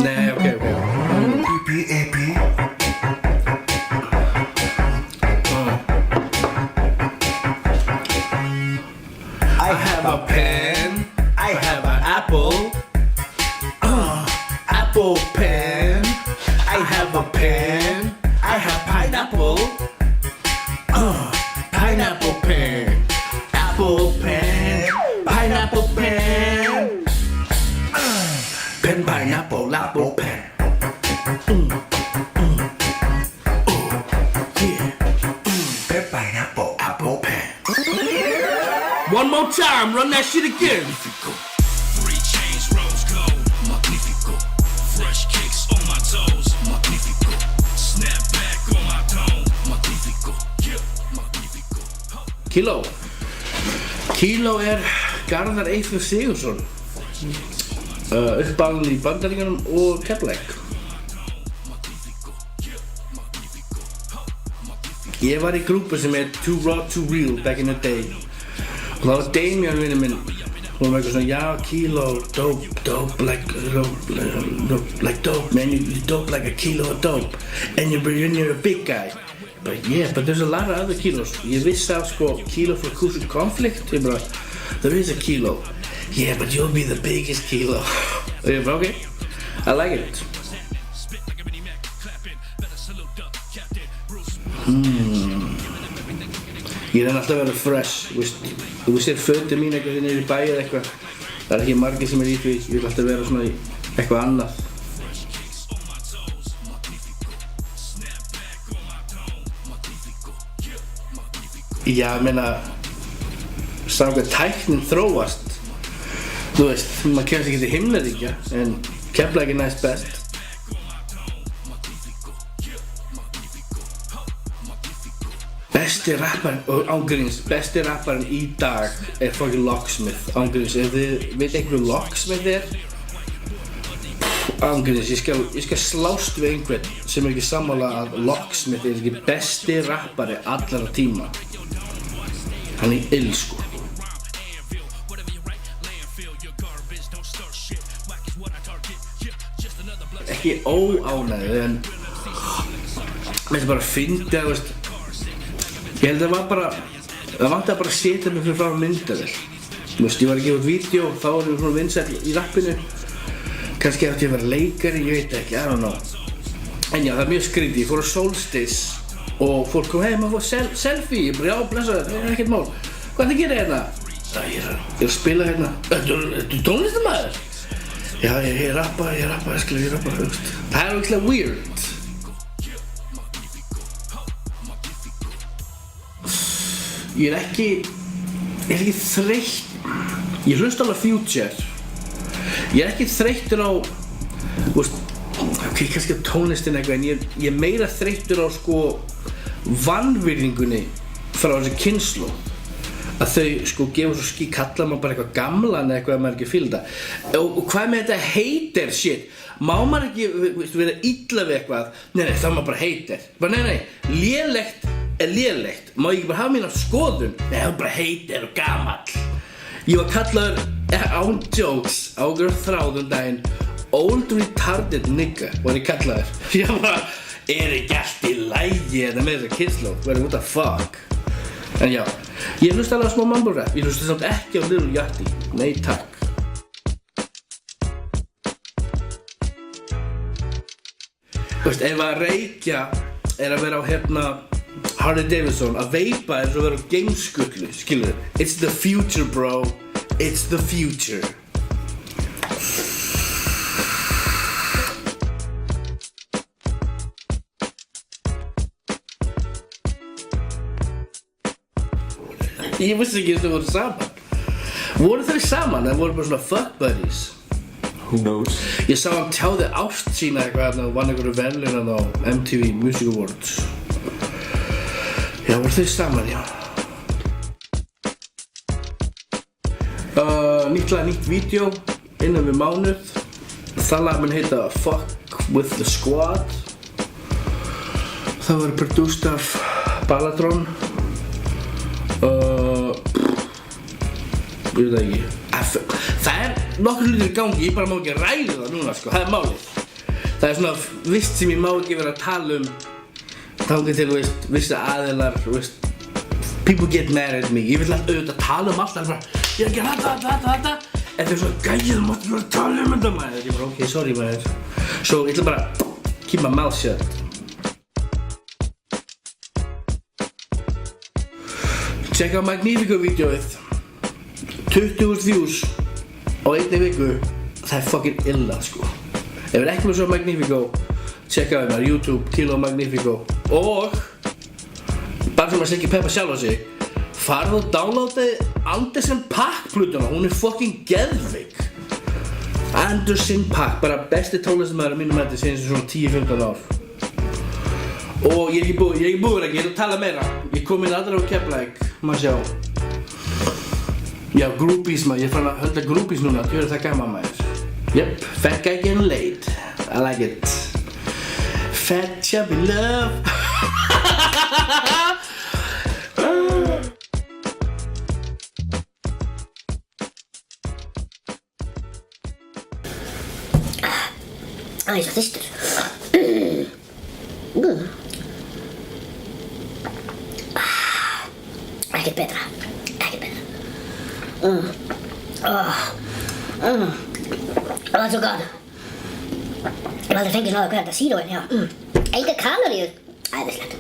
Nei, ok EP I have a pen, I have an apple. Apple pen, I have a pen, I have pineapple. Pineapple pen, apple pen, pineapple pen. Pen, pineapple, apple pen. Pen, pineapple, apple pen. One more time, run that shit again. 3 chains, rose gold, magnifico. Fresh kicks on my toes, magnifico. Snap back on my dome, magnifico. Magnifico. Kíló Garðar Eyþór Sigurðsson, uppalinn í Bandaríkjunum og Keflavík. Ég var í grúpu sem Too Raw Too Real back in the day. Og það var Damien vinur minn. Hún var eitthvað svona, já, Kíló, dope, like dope, man, you dope like a kilo of dope. And you're a big guy. But yeah, but there's a lot of other kilos. Ég vissi af Kilo for Crucial Conflict. Ég bara, there is a kilo. Yeah, but you'll be the biggest kilo. Og ég bara, okay, I like it. Ég reyni alltaf að vera fresh, þú veist fötin mín eitthvað niður í bæ eða eitthvað. Það ekki margir sem í því, ég vil alltaf vera svona í eitthvað annað. Já, ég meina, samkvæmt tæknin þróast. Þú veist, maður kemst ekki til himnaríkja, en Keflavík næst best. Besti rapparinn, og ángríns, besti rapparinn í dag fucking Locksmith, ángríns, ef þið veit einhverju Locksmith ángríns, ég skal slást við einhvern sem ekki sammála að Locksmith ekki besti rappari allra tíma. Hann ill, sko. Ekki óánægður, en mér finnst bara að fyndi að, veist, ég held að það vantaði bara að setja mig fyrir frá myndavél. Þú veist, ég var að gefa út vídeo, þá var ég svona vinsæll í rappinu. Kannski ætti ég að vera leikari, ég veit ekki, I don't know. En já, það er mjög skrítið, ég fór á Solstice og fólk kom, hey, maður fór selfie. Ég bara, já, blessaður, það er ekkert mál. Hvað það gerir hérna? Ég er að spila hérna. Ertu tónlistarmaður? Já, ég rappa, skilur, ég rappa, þú veist. Það er ógeðslega weird. Ég er ekki þreytt. Ég hlusta alveg Future. Ég er ekki þreyttur á, þú veist, ok, kannski á tónlistin eitthvað, en ég er meira þreyttur á, vanvirðingunni frá þessi kynslóð. Að þau, gefa svo kalla maður bara eitthvað gamlan eða eitthvað að maður ekki fíla þetta. Og hvað með þetta hater shit? Má maður ekki, vera illa við eitthvað? Nei, þá er maður bara hater. Bara nei, lélegt er lélegt. Má ég ekki bara hafa mína skoðun? Nei, það er bara hater og gamall. Ég var kallaður, án jokes, á einhverjum þráðum daginn, old retarded nigga var ég kallaður. Ég bara, er ekki allt í lagi þetta með þessa kynslóð? What the fuck? En já, ég hlusta alveg á smá mumble rap. Ég hlusta samt ekki á Lil Yachty. Nei, takk. Þú veist, ef að reykja er að vera á Harley Davidson, að veipa er svo að vera á gameskuglu, skilur. It's the future, bro. It's the future. Ég vissi ekki að þau voru saman. Voru þau saman eða voru bara svona fuck buddies? Who knows? Ég sá hann tjáði ást sína eitthvað og vann einhverju verðlaun á MTV Music Awards. Já, voru þau saman, já. Nýtt vídeo innan við mánuð. Það lag mun heita Fuck With The Squad. Það var produced af Baladron. Ég veit það ekki. Það er nokkur hlutir í gangi, ég bara má ekki ræða það núna sko, það er málið. Það er svona vist sem ég má ekki vera að tala þangað til, vissir aðilar, people get mad at me. Ég vil auðvitað tala allt, bara, ég er að gera þetta. En þeir svona, gæði, þú mátt ekki vera að tala þetta, maður. Ég bara, ok, sorry, maður. Svo ég ætla bara, keep my mouth shut. Tjekka á Magnifico-vídeóið. 20.000 views á einni viku. Það er fucking illa, sko. Ef þið ekki með svo Magnifico, tjekka á hérna, YouTube, Kilo Magnifico. Og, bara sem að sé ekki peppa sjálf á sig, farðu og downloadaði Anderson .Paak plötuna, hún er fucking geðveik. Anderson .Paak, bara besti tónlistarmaður á mínum mati síðan svona 10-15 ár. Og ég er ekki búinn, ég er að tala meira. Ég kom inn aðra á Keflavík, maður sjá. Já, groupies maður, ég er farin að hölda groupies núna, þú verður það gaman maður. Yep, fat guy getting laid. I like it. Fat chubby love. Ég er svo þyrstur. Ekkert betra. Það er svo gott. Ég hef aldrei fengið svona hvað er þetta, Zeroinn, já. Engar kaloríur. Æðislegt.